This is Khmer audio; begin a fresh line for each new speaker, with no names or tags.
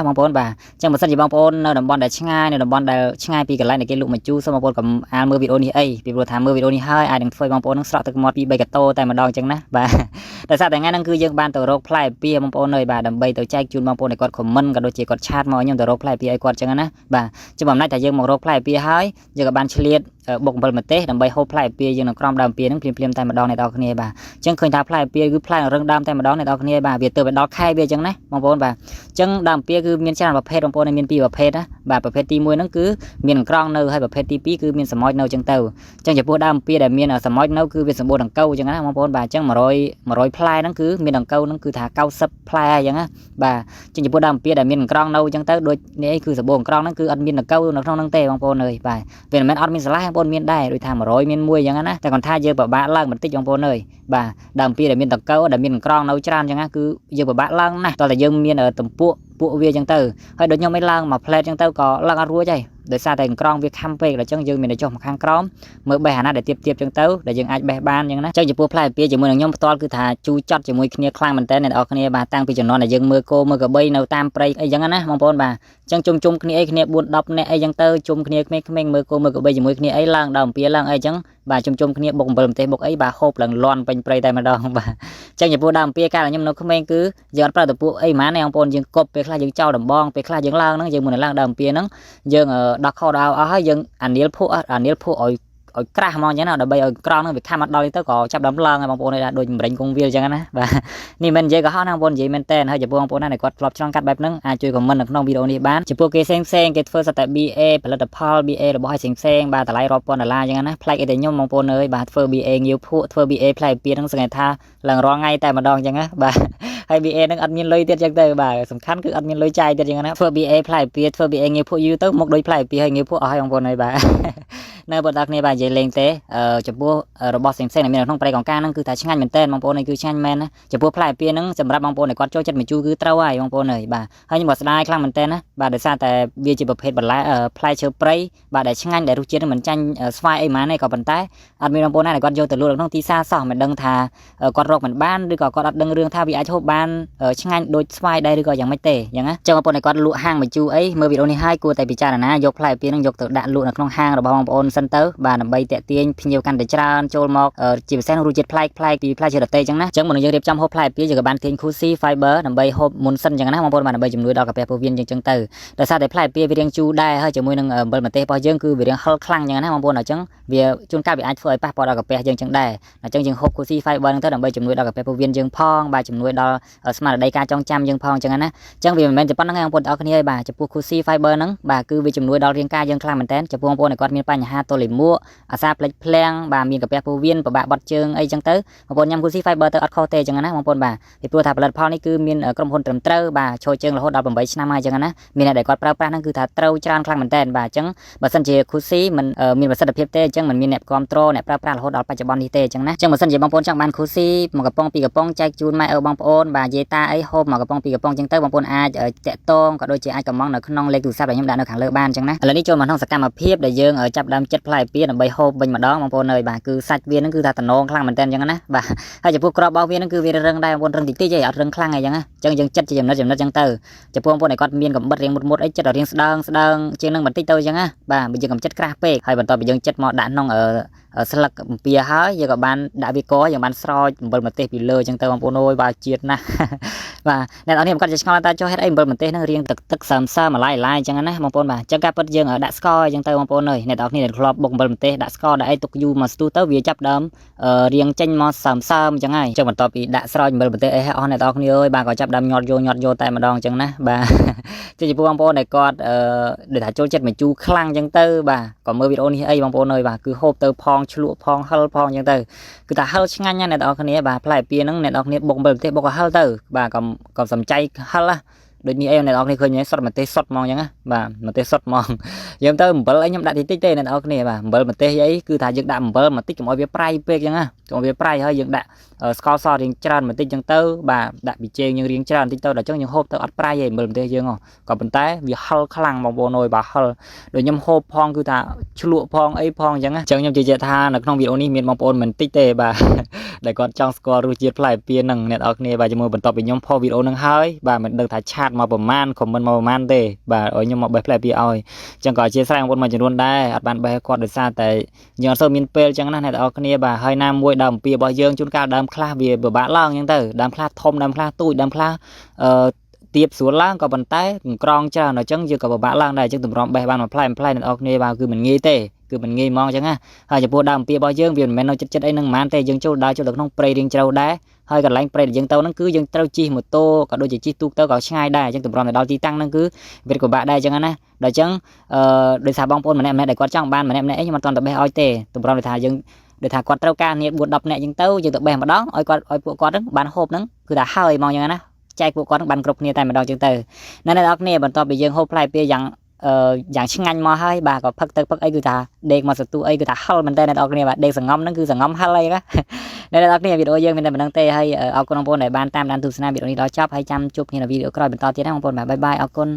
บางคนบ่าจังบ่ซั่นสิบางคนในតំបន់ដែលឆ្ងាយនៅតំបន់ដែលឆ្ងាយពីកន្លែងដែលគេលក់ម្ជូរសូមបងប្អូនកុំអានមើលវីដេអូនេះអីពីព្រោះថាមើលវីដេអូនេះហើយអាចនឹងធ្វើឲ្យបងប្អូននឹងស្រក់ទឹកមាត់ពី3កាតូតែម្ដងអញ្ចឹងណាបាទដោយសារតែថ្ងៃហ្នឹងគឺយើងបានទៅរកផ្លែពៀបងប្អូនអើយបាទដើម្បីទៅចែកជូនបងប្អូនឲ្យគាត់ខមមិនក៏ដូចជាគាត់ឆាតមកឲ្យខ្ញុំទៅរកផ្លែពៀឲ្យគាត់អញ្ចឹងណាបាទជាបំណាច់ថាយើងមករកផ្លែពៀហើយយើងក៏បានឆ្លៀតបុកអំបិលម្ទេសដើម្បីហូបផ្លែពៀយើងនៅក្រោមដើមពៀហ្នឹងភ្លាមៗតែម្ដងអ្នកនរគ្នាបាទអញ្ចឹងឃើញថាផ្លែពៀគឺផ្លែរឹងដើមតែម្ដងអ្នកនរគ្នាបាទវាទៅដល់ខែវាអញ្ចឹងណាបងប្អូនបាទអញ្ចឹងដើមពៀគឺមានច្រើនប្រភេទបងប្អូនមាន2ប្រភេទណាបាទប្រភេទទី1ហ្នឹងគឺមានក្រងនៅហើយប្រភេទទី2គឺមានសម្អុយនៅអញ្ចឹងទៅអញ្ចឹងចំពោះដើមពៀដែលមានសម្អុយនៅគឺវាសម្បូរដង្កូវអញ្ចឹងណាបងប្អូនបាទអញ្ចឹង100ផ្លែហ្នឹងគឺមានដង្កូវហ្នឹងគឺថា90ផ្លែហើយអញ្ចឹងណាបាទអញ្ចឹងចំពោះដើមពៀដែលមានក្រងនៅអញ្ចឹងទៅដូចនេះគឺសម្បូរក្រងហ្នឹងគឺអត់មានដង្កូវនៅក្នុងហ្នឹងទេបងប្អូនអើយបាទវាមិនមែនអត់មានស្រឡះបងប្អូនមានដែរដូចថា100មាន1អញ្ចឹងណាតែគាត់ថាយើងពិបាកឡើងបន្តិចបងប្អូនអើយបាទដើមពៀដែលមានដង្កូវដែលមានក្រងនៅច្រើនអញ្ចឹងណាគឺយើងពិបាកឡើងណាស់តោះតែយើងមានទំពក់ពួកវាអញ្ចឹងទៅហើយដូចខ្ញុំមិនឡើងមកផ្លែតអញ្ចឹងទៅក៏ឡើងអត់រួចហើយដោយសារតែក្រងវាខំពេកដល់អញ្ចឹងយើងមានតែចុះមកខាងក្រោមមើលបេះអាណាដែលទៀបអញ្ចឹងទៅដែលយើងអាចបេះបានអញ្ចឹងណាអញ្ចឹងចំពោះផ្លែពៀជាមួយនឹងខ្ញុំផ្ទាល់គឺថាជូរចត់ជាមួយគ្នាខ្លាំងមែនតើអ្នកនរគ្នាបាទតាំងពីជំនាន់ដែលយើងមើលគោមើលក្របីនៅតាមព្រៃអីចឹងណាបងប្អូនបាទអញ្ចឹងជុំគ្នាអីគ្នា4 10នាក់អីចឹងទៅជុំគ្នាក្មេងៗមើលគោមើលក្របីជាមួយគ្នាអីឡើងដើមពៀឡើងអីចឹងបាទជុំគ្នាបុកអំបិលម្ទេសបុកអីបាទហូបឡើងលាន់ពេញព្រៃតែម្ដងបាទអញ្ចឹងចំពោះដើមពៀកាលខ្ញុំនៅក្មេងគឺយើងអត់ប្រើទៅពួកអីហ្មងណាបងប្អូនយើងគប់ពេលខ្លះយើងចោលដំបងពេលខ្លះយើងឡើងហ្នឹងយើងមុនឡើងដើមពៀហ្នឹងយើងដោះខោដោអស់ហើយយើងអានីលភក់ឲ្យក្រាស់ហ្មងអញ្ចឹងណាដើម្បីឲ្យក្រងហ្នឹងវាខំអត់ដល់ទៅក៏ចាប់ដើមឡើងហើយបងប្អូនដូចចម្រាញ់គង់វាលអញ្ចឹងណាបាទនេះមិននិយាយក៏ហោះណាបងប្អូននិយាយមែនតើហើយចំពោះបងប្អូនណាគាត់ធ្លាប់ឆ្លងកាត់បែបហ្នឹងអាចជួយខមមិននៅក្នុងវីដេអូនេះបានចំពោះគេផ្សេងគេធ្វើសតតែ BA ផលិតផល BA របស់ឲ្យផ្សេងបាទតម្លៃរាប់ពាន់ដុល្លារអញ្ចឹងណាប្លែកអីតែខ្ញុំបងប្អូនអើយបាទធ្វើ BA ងាវភក់ធ្វើ BA ផ្លែពៀហ្នឹងសង្កេតថាឡើងរាល់ថ្ងៃតែម្ដងអញ្ចឹងណាបាទហើយ BA ហ្នឹងអត់មានលុយទៀតអញ្ចឹងទៅបាទសំខាន់គឺអត់មានលុយចាយទៀតអញ្ចឹងណាធ្វើ BA ផ្លែពៀធ្វើ BA ងាវភក់យូរទៅមកដូចផ្លែពៀហើយងាវភក់អស់ហើយបងប្អូនអើយបាទនៅបងប្អូនគ្នាបាទនិយាយលេងទេចំពោះរបស់ផ្សេងៗដែលមាននៅក្នុងព្រៃកង្ការហ្នឹងគឺថាឆ្ងាញ់មែនតើបងប្អូននេះគឺឆ្ងាញ់មែនណាចំពោះផ្លែពៀហ្នឹងសម្រាប់បងប្អូនដែលគាត់ចូលចិត្តម្ជូរគឺត្រូវហើយបងប្អូនអើយបាទហើយខ្ញុំក៏ស្ដាយខ្លាំងមែនតើណាបាទដោយសារតែវាជាប្រភេទបន្លែផ្លែឈើព្រៃបាទដែលឆ្ងាញ់ដែលរសជាតិមិនចាញ់ស្វាយអីហ្មងទេក៏ប៉ុន្តែអត់មានបងប្អូនណាដែលគាត់យកទៅលក់នៅក្នុងទីផ្សារសោះមិនដឹងថាគាត់រកមិនបានឬក៏គាត់អត់ដឹងរឿងថាវាអាចហូបបានឆ្ងាញ់ដូចស្វាយដែរឬក៏យ៉ាងម៉េចទេអញ្ចឹងណាចឹងបងប្អូនដែលគាត់លក់ហាងម្ជូរអីមើលវីដេអូនេះហើយគួរតែពិចារណាយកផ្លែពៀហ្នឹងយកទៅដាក់លក់នៅក្នុងហាងរបស់បងប្អូនសិនទៅបាទដើម្បីតាក់ទាញភ្ញៀវកាន់តែច្រើនចូលមកជាពិសេសរសជាតិប្លែកពីផ្លែឈើដតេអញ្ចឹងណាអញ្ចឹងមុននឹងយើងរៀបចំហូបផ្លែពៀយើងក៏បានទាញ Kusi Fiber ដើម្បីហូបមុនសិនអញ្ចឹងណាបងប្អូនបាទដើម្បីជំនួយដល់កាពះពោះវៀនអញ្ចឹងទៅដោយសារតែផ្លែពៀវារាងជូរដែរហើយជាមួយនឹងអំបិលម្ទេសរបស់យើងគឺវារាងហឹរខ្លាំងអញ្ចឹងណាបងប្អូនអញ្ចឹងវាជួនកាលវាអាចធ្វើឲ្យប៉ះពាល់ដល់កាពះយើងអញ្ចឹងដែរអញ្ចឹងយើងហូប Kusi Fiber ហ្នឹងទៅដើម្បីជំនួយដល់កាពះពោះវៀនយើងផងបាទជំនួយដល់ស្មារតីការចងចាំយើងផងអញ្ចឹងណាអញ្ចឹងវាមិនមែនតែប៉ុណ្្នឹងទេបងប្អូនទាំងអស់គ្នាទេបាទចំពោះ Kusi Fiber ហ្នឹងបាទគឺវាជំនួយដល់រាងកាយយើងខ្លាំងមែនតើចំពោះបងប្អូនដែលគាត់មានបញ្ហាទល់លាមកអាសាផ្លេចភ្លាំងបាទមានកាពះពោះវៀនពិបាកបត់ជើងអីចឹងទៅបងប្អូនញ៉ាំ Kusi Fiber ទៅអត់ខុសទេចឹងណាបងប្អូនបាទពីព្រោះថាផលិតផលនេះគឺមានក្រុមហ៊ុនត្រឹមត្រូវបាទឈរជើងរហូតដល់8ឆ្នាំហើយចឹងណាមានអ្នកដែលគាត់ប្រើប្រាស់ហ្នឹងគឺថាត្រូវច្រើនខ្លាំងមែនតើបាទអញ្ចឹងបើសិនជា Kusi មិនមានប្រសិទ្ធភាពទេអញ្ចឹងមិនមានអ្នកគ្រប់គ្រងអ្នកប្រើប្រាស់រហូតដល់បច្ចុប្បន្ននេះទេអញ្ចឹងណាអញ្ចឹងបើសិនជាបងប្អូនចង់បាន Kusi មួយកំប៉ុងពីរកំប៉ុងចែកជូនម៉ែឪបងប្អូនបាទយាយតាអីហូបមួយកំប៉ុងពីរកំប៉ុងអញ្ចឹងទៅបងប្អូនអាចតាក់ទងក៏ដូចជាអាចកម្មង់នៅក្នុងលេខទូរស័ព្ទដែលខ្ញុំដាក់នៅខាងលើបានអញ្ចឹងណាឥឡូវនេះចូលមកក្នុងសកម្មភាពដែលយើងចាប់ដើមចិត្តផ្លែពៀដើម្បីហូបវិញម្ដងបងប្អូនអើយបាទគឺសាច់វាហ្នឹងគឺថាតំណងខ្លាំងមែនតើអញ្ចឹងណាបាទហើយចំពោះក្របរបស់វាហ្នឹងគឺវារឹងដែរបងប្អូនរឹងតិចតិចឯងអត់រឹងខ្លាំងអីចឹងណាអញ្ចឹងយើងចិត្តជាចំណិតអញ្ចឹងទៅចំពោះបងប្អូនដែលគាត់មានកំបិតរៀងមុតអីចិត្តរៀងស្ដើងជាងនឹងបន្តិចទៅអញ្ចឹងណាបាទបើយើងកំចិត្តក្រាស់ពេកហើយបន្ទាប់ពីយើងចិត្តមកដាក់ក្នុងស្លឹកអំពាហើយយើងក៏បានដាក់វាកយើងបានស្រោចអំបិលម្ទេសពីលើអញ្ចឹងទៅបងប្អូនអើយបាទជាតិណាស់បាទអ្នកនរនេះគាត់จะឆ្ងល់តើចុះហេតុអីអំបិលម្ទេសហ្នឹងរៀងទឹកសើមម្លាយអញ្ចឹងណាបងប្អូនបាទអញ្ចឹងការពិតយើងដាក់ស្ករអញ្ចឹងទៅបងប្អូនអើយអ្នកនរគ្នាដែលធ្លាប់បុកអំបិលម្ទេសដាក់ស្ករដាក់អីទុកយូរមកស្ទុះទៅវាចាប់ដើមរៀងចេញមកសើមអញ្ចឹងហើយអញ្ចឹងបន្ទាប់ពីដាក់ស្រោចអំបិលម្ទេសអីអស់អ្នកនរគ្នាអើយបាទក៏ចាប់ដើមញាត់យកតែម្ដងអញ្ចឹងណាបាទជាចំពោះបងប្អូនដែលគាត់ដែលថាចូលចិត្តម្ជូរខ្លាំងអញ្ចឹងទៅបាទក៏មើលវីដេអូនេះអីបងប្អូនអើយបាទគឺហូបទៅផងឆ្លក់ផងហឹលផងអញ្ចឹងទៅគឺថាហឹលឆ្ងាញ់ណាស់អ្នកនរគ្នាបាទផ្លែពៀហ្នឹងអ្នកនរគ្នាបុកអំបិលម្ទេសបុកឲ្យហឹលទៅបាទក៏សំចៃហឹលណាដូចនេះអីអ្នកនរគ្នាឃើញសុទ្ធម្ទេសសុទ្ធហ្មងអញ្ចឹងណាបាទម្ទេសសុទ្ធហ្មងយើងទៅអំបិលអីខ្ញុំដាក់តិចទេអ្នកនរគ្នាបាទអំបិលម្ទេសអីគឺថាយើងដាក់អំបិលបន្តិចកុំឲ្យវាប្រៃពេកអញ្ចឹងណាកុំឲ្យវាប្រៃហើយយើងដាក់ស្ករសរៀងច្រើនបន្តិចអញ្ចឹងទៅបាទដាក់ប៊ីចេងយើងរៀងច្រើនបន្តិចទៅដល់អញ្ចឹងយើងហូបទៅអត់ប្រៃទេអំបិលម្ទេសយើងក៏ប៉ុន្តែវាហឹលខ្លាំងបងប្អូនអើយបាទហឹលដូចខ្ញុំហូបផងគឺថាឆ្លក់ផងអីផងអញ្ចឹងណាអញ្ចឹងខ្ញុំជឿជាក់ថានៅក្នុងវីដេអូនេះមានបងប្អូនមិនតិចទេបាទដែលគាត់ចង់ស្គាល់រសជាតិផ្លែពៀហ្នឹងអ្នកនរគ្នាបាទជាមួយបន្ទាប់ពីខ្ញុំផុសវីដេអូហ្នឹងហើយបាទមិនដឹងថាឆាត ดมาประมาณคอมเมนต์มาประมาณเต้บ่าเอายมมาใบแผลปีอ้อยจังก็เชียร์แสดงบนมาจำนวนได้อัดบันใบกอดโดยซาแต่ย้อนเซอร์มินเปลจังนั้นให้เอาคนนี้บ่าให้น้ำมวยดำปีบ่เยิงจุนกาดำคลาเบียบ่บ้าล่างยังเต้ดำคลาทมดำคลาตุ้ยดำคลาเตียบสวนล่างก็บันไตกรองเจ้าหน่อยจังอยู่กับบ้าล่างได้จังตุ่มร้องใบบ้านมาพลายนั่นเอาคนนี้บ่าคือมันงี้เต้คือมันงี้มองจังอ่ะให้จะพูดดำปีบ่เยิงเวียนแม่นเอาจัดไอ้นึงมันเต้ยังโจได้โจดน้องเปรย์ดิงเจ้าได้ให้กันแรงเปรย์ยังเต้านั่นคือยังเต้าจีmột tôก็โดยจีตุกเต้าก็ช่างได้จังตุ่มร้องในดาวตีตั้งนั่นคือเวทกับบ้าได้จังนะโดยจังโดยสาบองปนมันเนี่ยได้กอดจ้างบ้านมันเนี่ยยังมันตอนตะเบอ้อยเต้ตุ่มร้องในทางยังโดยทางกอดเต้าการเนี่ยบวชดับเนี่ยยังเต้ายังตะเบมาดองอ้อยกอดอ้อยพวกกอดนั้นบ้านโฮบนั้นคือแต่ห้าวมองอย่างนั้นนะใจพวกกอดบ้านกรุบเนี่ยแต่มาดองจังเต้นั่นในดอกเนี่ยบรรทอไปยังโฮบไล่เปียยังอย่างช่างงานมาให้บ่าก็พักเตพักไอ้คือตาเด็กมาสักตัวไอ้คือตาฮัลมันได้ในดอกเนี่ยแบบเด็กสังงอมนั่นคือสังงอมฮัลเลยนะในดอกเนี่ยวิดีโอยังเป็นแต่มันตั้งเตะให้เอาคนน้องปนในบ้านตามดันทุสนาวิดีโอนี้เราชอบให้จำจุบเห็นวิดีโอกรอยเป็นตอนที่ได้น้องปนแบบบายบายเอาคน